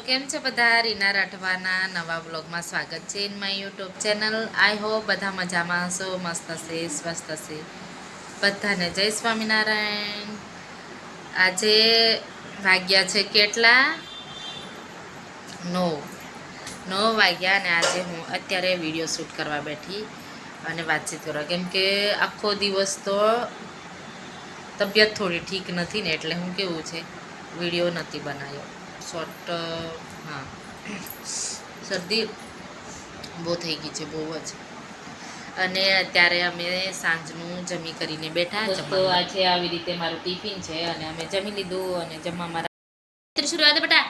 કેમ છો બધા? રીના રાઠવાના નવા બ્લોગમાં સ્વાગત છે in my YouTube channel. I hope બધા મજામાં હશો, મસ્ત હશે, સ્વસ્થ હશે. બધાને જય સ્વામિનારાયણ. આજે વાગ્યા છે કેટલા? 9 વાગ્યા અને આજે હું અત્યારે વિડીયો શૂટ કરવા બેઠી અને વાતચીત કરવા, કેમ કે આખો દિવસ તો તબિયત થોડી ઠીક નથી ને એટલે હું કેવું છે વિડીયો નથી બનાવ્યો શોર્ટ. હા, શરદી બહુ થઈ ગઈ છે, બહુ જ. અને અત્યારે અમે સાંજનું જમી કરીને બેઠા. તો આજે આવી રીતે મારું ટિફિન છે અને અમે જમી લીધું. અને જમવા મારા શરૂઆત બેટા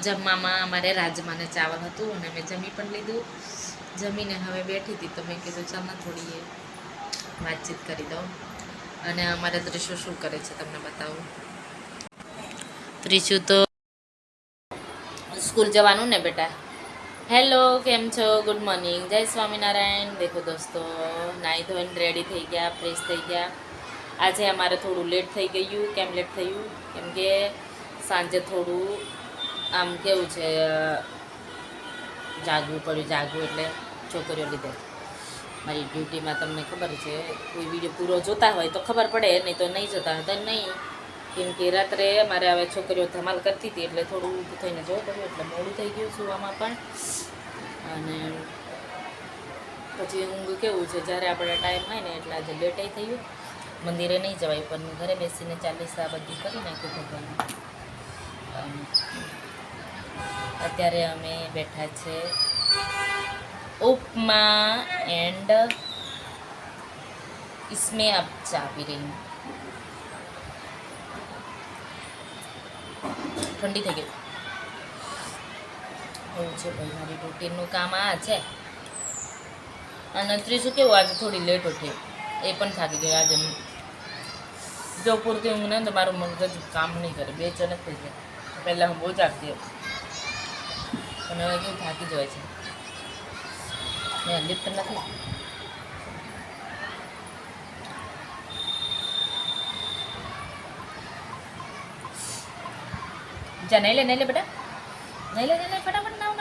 જમવામાં અમારે રાજમાને ચાવલ હતું અને મેં જમી પણ લીધું. જમીને હવે બેઠી હતી તો મેં કીધું ચાલ થોડી વાતચીત કરી દઉં. અને અમારે ત્રીશું શું કરે છે તમને બતાવું. ત્રીશું તો સ્કૂલ જવાનું ને બેટા. હેલો, કેમ છો? ગુડ મોર્નિંગ, જય સ્વામિનારાયણ. દેખો દોસ્તો, નાહી ધોઈને રેડી થઈ ગયા, ફ્રેશ થઈ ગયા. આજે અમારે થોડું લેટ થઈ ગયું. કેમ લેટ થયું? કેમ કે સાંજે થોડું આમ કેવું છે જાગવું એટલે છોકરીઓ લીધે. મારી ડ્યુટીમાં તમને ખબર છે, કોઈ વિડીયો પૂરો જોતા હોય તો ખબર પડે, નહીં તો નહીં જોતા હોય તો નહીં. કેમ કે રાત્રે મારે હવે છોકરીઓ ધમાલ કરતી હતી એટલે થોડું ઊભું થઈને જોવું પડ્યું, એટલે મોડું થઈ ગયું સુવામાં પણ. અને પછી ઊંઘ કેવું છે, જ્યારે આપણે ટાઈમ હોય ને એટલે આજે લેટે થયું. મંદિરે નહીં જવાય પણ ઘરે બેસીને ચાલીસા બધી કરી નાખ્યું ભગવાન. અત્યારે અમે બેઠા છે ઉપમા એન્ડ इसमें अब चा पी रही हूँ. ઠંડી થઈ ગઈ એવું છે ભાઈ, મારી રૂટીનનું કામ આ છે. અને ત્રીજું કેવું, આજે થોડી લેટ ઉઠી, એ પણ થાકી ગઈ. આજે જો પૂરતી ઊંઘ ને તો મારું મગજ કામ નહીં કરે, બેચેન થઈ જાય. પહેલાં હું બહુ જાગતી હતી પણ હવે કેવું થાકી જવાય છે. લિફ્ટ નથી. જા નહીં લે બેટા, નહીં લે ફટાફટ નાવ.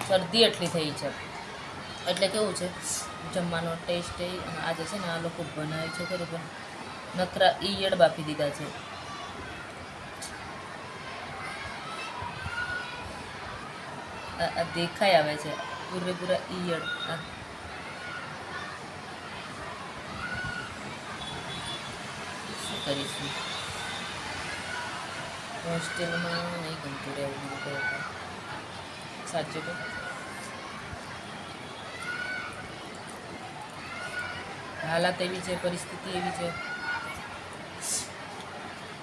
શરદી એટલી થઈ છે એટલે કેવું છે જમવાનો ટેસ્ટ. આજે છે ને આ લોકો બનાવે છે ખરું પણ નકરા ઈયળ બાફી દીધા છે. દેખાય આવે છે પૂરેપૂરા ઈયળ. શું કરીશું, હોસ્ટેલમાં નહીં ગમતું રહેવું સાચું. તો હાલાત એવી છે, પરિસ્થિતિ એવી છે,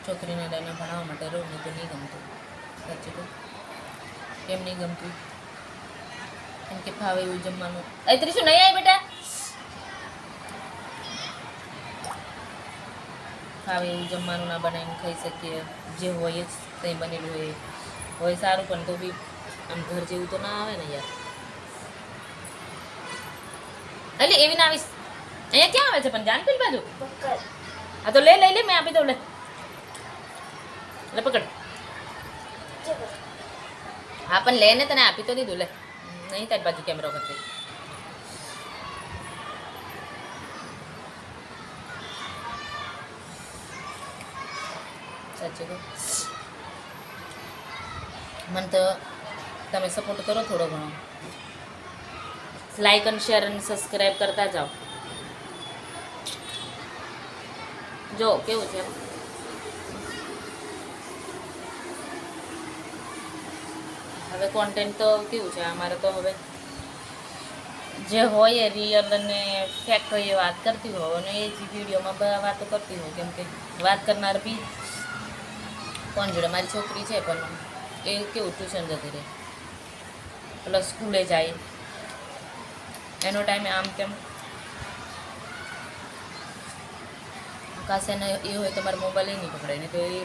છોકરીને લઈને ભણાવવા માટે રહું નહીં તો નહીં ગમતું. સાચું તો કેમ નહીં ગમતું? કેમ કે ફાવે એવું જમવાનું. ત્રીસું નહીં આવે બેટા, ફાવે એવું જમવાનું ના બનાવીને ખાઈ શકીએ. જે હોય જ કંઈ બનેલું હોય સારું, પણ તો બી આમ ઘર જેવું તો ના આવે ને યાર. એટલે એવી ના આવીશ. અહીંયા ક્યાં આવે છે પણ જાન પેલી બાજુ? હા તો લે મેં આપી દઉં. લે પકડ. હા પણ લે ને, તને આપી તો દીધું. લે નહીં તારી બાજુ કેમેરો કરતી. સાચું કહું, મને તો તમે સપોર્ટ કરો થોડો ઘણો. લાઈક અને શેર અને સબસ્ક્રાઈબ કરતા જાઓ. જો કેવું છે, હવે કોન્ટેન્ટ તો કેવું છે અમારે તો હવે જે હોય એ રિયલ અને ફેક્ટ હોય એ વાત કરતી હોવ અને એ જ વિડીયોમાં વાતો કરતી હોઉં. કેમ કે વાત કરનાર બી કોણ જોડે, મારી છોકરી છે પણ એ કેવું ટ્યુશન જતી રહે પ્લસ સ્કૂલે જાય, એનો ટાઈમે આમ તેમ. આકાશ એને એ હોય તો મારો મોબાઈલ નહીં પકડાય, ને તો એ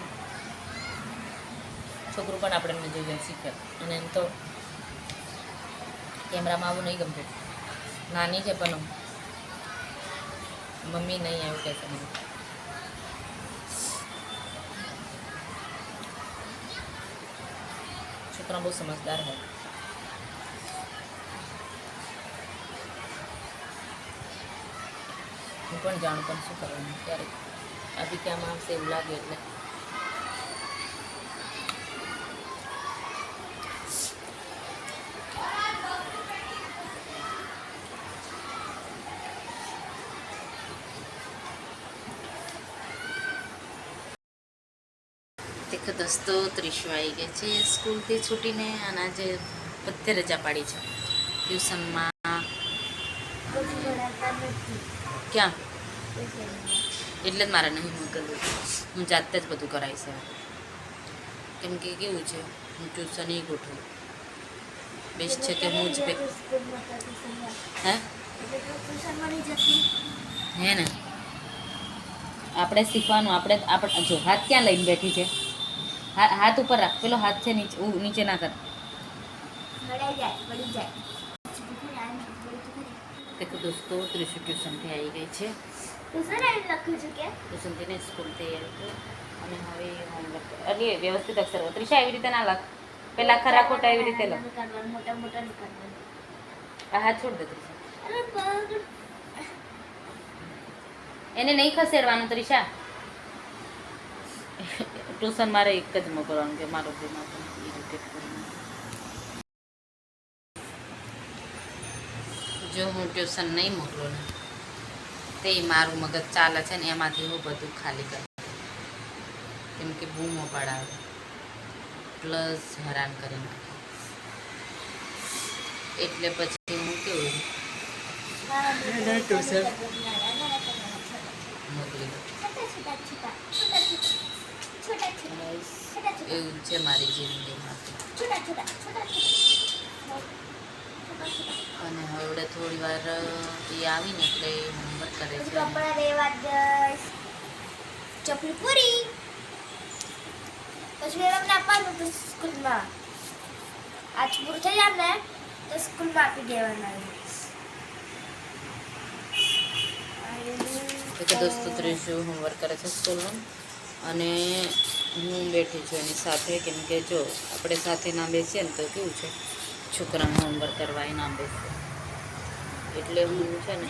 છોકરું પણ આપણે જોઈએ શીખે. અને એમ તો કેમેરામાં આવું નહીં ગમતું. નાની છે પણ મમ્મી નહીં એવું કહેશે મને. છોકરા બહુ સમજદાર હોય. હું પણ જાણું પણ શું કરવાનું ક્યારેક આથી ક્યાં આવશે એવું લાગે એટલે દેખો દોસ્તો ત્રીશું આવી ગઈ છે સ્કૂલથી છૂટીને. અને આજે બધે રજા પાડી છે ટ્યુશનમાં. ક્યાં એટલે જ મારે નહીં મોકલવું. હું જાતે જ બધું કરાવીશ. કેમ કે કેવું છે હું ટ્યુશન એ ગોઠવું. બેસ્ટ છે કે હું જ હે ને આપણે શીખવાનું. આપણે જો હાથ ક્યાં લઈને બેઠી છે, હાથ ઉપર રાખ. પેલો હાથ છે નીચે ના કર. દેખો દોસ્તો ત્રીસું ટ્યુશનથી આવી ગઈ છે. ટ્યુશનથી ને સ્કૂલથી આવી. અને હવે હોમવર્ક અરે વ્યવસ્થિત અક્ષર ત્રીસા એવી રીતે ના લખ. પેલા ખરા ખોટા એવી રીતે લખ. હાથ છોડ દે ત્રીસા. એને નહીં ખસેડવાનું ત્રીસા. ટ્યુશન મારે એક જ મોકલવાનું કે મારો દિમાગ ઇરિટેટ કરવાનું. જો હું ટ્યુશન નહીં મોકલું ને તે મારું મગજ ચાલે છે ને એમાંથી હું બધું ખાલી કરું. કેમ કે બૂમો પડાવે પ્લસ હેરાન કરી નાખે. એટલે પછી હું કેવું ટ્યુશન મોકલી દઉં. એવું છે મારી જિંદગીમાં. અને હવે થોડી વાર એ આવીને એટલે હોમવર્ક કરે છે. ચપલી પૂરી પછી એમને આપવાનું તો સ્કૂલમાં. આજ પૂરું થઈ જાય ને તો સ્કૂલમાં આપી દેવાના. તો દોસ્તો ત્રીજું હોમવર્ક કરે છે સ્કૂલનું. અને હું બેઠી છું એની સાથે. કેમ કે જો આપણે સાથે ના બેસીએ ને તો કેવું છે છોકરાનું હોમવર્ક કરવા એ ના બેસે. એટલે હું છે ને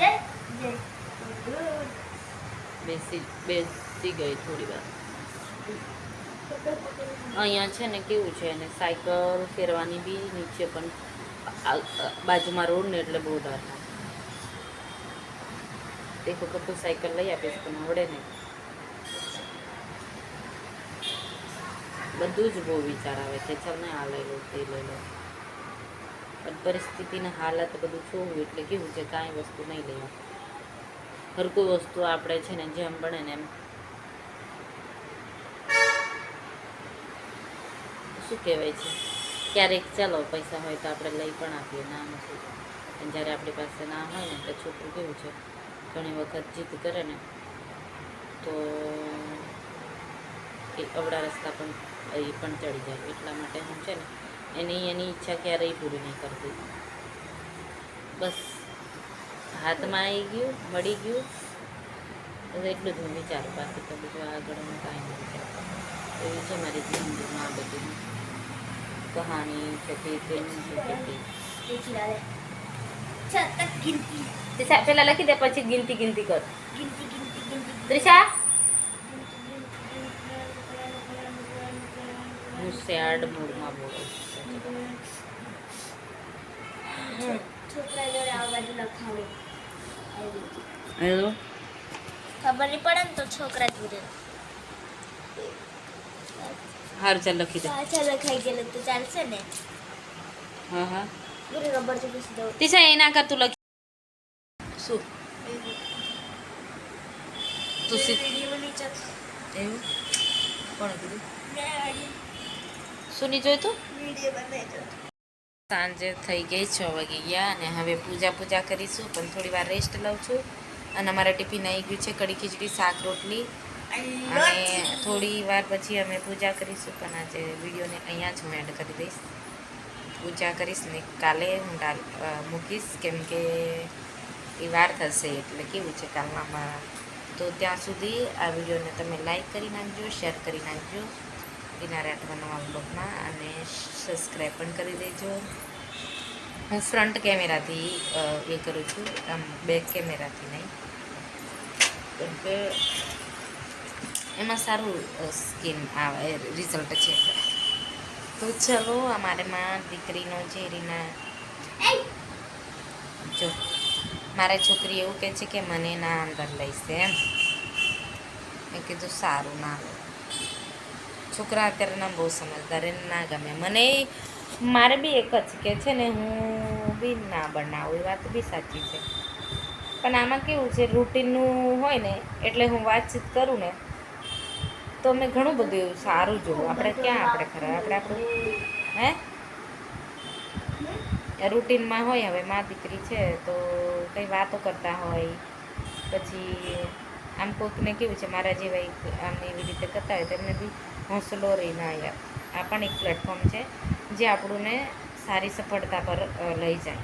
બેસી ગઈ થોડી વાર. અહીંયા છે ને કેવું છે અને સાયકલ ફેરવાની બી નીચે પણ બાજુમાં રોડ ને એટલે બહુ ડર થાય. એક વખત તો સાયકલ લઈ આપીશ પણ આવડે નહીં. બધું જ બહુ વિચાર આવે છે. ચાલ ને આ લઈ લો તે લઈ લો. પણ પરિસ્થિતિને હાલત બધું જોવું એટલે કેવું છે કાંઈ વસ્તુ નહીં લેવા. હર કોઈ વસ્તુ આપણે છે ને જેમ બને ને એમ શું કહેવાય છે ક્યારેક ચાલો પૈસા હોય તો આપણે લઈ પણ આપીએ. ના નથી પણ જ્યારે આપણી પાસે ના હોય ને તો છોકરું કેવું છે ઘણી વખત જીદ કરે ને તો એ અવળા રસ્તા પણ ચડી જાય. એટલા માટે હું છે ને એની ઈચ્છા ક્યારેય પૂરી નહીં કરતી. બસ હાથમાં આવી ગયું મળી ગયું બસ એટલું જ હું વિચારું. બાકી તો બધું આગળ હું કાંઈ નહીં વિચારતા. એવી છે મારી જિંદગીમાં આ બધી કહાની છે તે ત્રીસા પેલા લખી દે પછી ગિનતી કર. ત્રીસા હું સેડ મૂડમાં બોલું. હેલો ખબર નહીં પડે ને તો છોકરા જોડે. હારું ચાલ લખી દે. ચાલ લખાઈ ગયેલું તો ચાલશે ને. હા હા પૂરી રબર થી પૂછી દઉં. ત્રીસા એના કર તું લખી શું તું વિડીયો નીચે એવું કોણ કીધું શું નહીં જોઈતું? વિડીયો બનાવી દો. સાંજે થઈ ગઈ 6 વાગી ગયા અને હવે પૂજા કરીશું. પણ થોડી વાર રેસ્ટ લઉં છું. અને અમારા ટિફિન આવી ગયું છે કઢી ખીચડી શાક રોટલી અને થોડી વાર પછી અમે પૂજા કરીશું, પણ આજે વિડીયોને અહીંયા જ હું એડ કરી દઈશ. પૂજા કરીશ ને કાલે હું મૂકીશ, કેમ કે એ વાર થશે એટલે કેવું છે કાલનામાં. તો ત્યાં સુધી આ વિડીયોને તમે લાઈક કરી નાખજો, શેર કરી નાખજો એના નવા બ્લોગમાં, અને સબસ્ક્રાઈબ પણ કરી દેજો. હું ફ્રન્ટ કેમેરાથી એ કરું છું, આમ બેક કેમેરાથી નહીં, કેમ કે એમાં સારું સ્કિન આવે રિઝલ્ટ છે. તો ચલો, અમારે માં દીકરીનો છે રીના, જો મારી છોકરી એવું કહે છે કે મને ના અંદર લઈશે એમ. મેં કીધું સારું, ના લો. છોકરા અત્યારના બહુ સમજદાર, એને ના ગમે. મને મારે બી એક જ કે છે ને, હું બી ના બનાવું, એ વાત બી સાચી છે. પણ આમાં કેવું છે, રૂટીનનું હોય ને એટલે હું વાતચીત કરું ને તો મેં ઘણું બધું એવું સારું જોવું. આપણે ક્યાં આપણે ખરાબ, આપણું રૂટીનમાં હોય. હવે મા દીકરી છે તો કંઈ વાતો કરતા હોય, પછી આમ કોઈકને કેવું છે મારા જેવા આમ એવી રીતે કરતા હોય તો એમને બી હોંસલો રહી ના યાર. આ પણ એક પ્લેટફોર્મ છે જે આપણને સારી સફળતા પર લઈ જાય,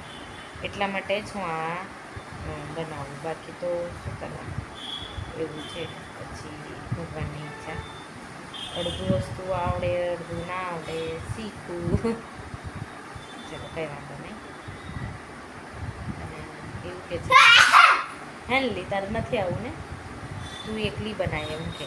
એટલા માટે જ હું આ બનાવું. બાકી તો શું કરવાનું, એવું છે. પછી ભગવાનની ઈચ્છા, અડધું વસ્તુ આવડે, અડધું ના આવડે, શીખવું. ચલો, કંઈ વાંધો નહીં. અને એવું કે છે હેન્ડલી તારે નથી આવું ને, તું એકલી બનાય એમ કે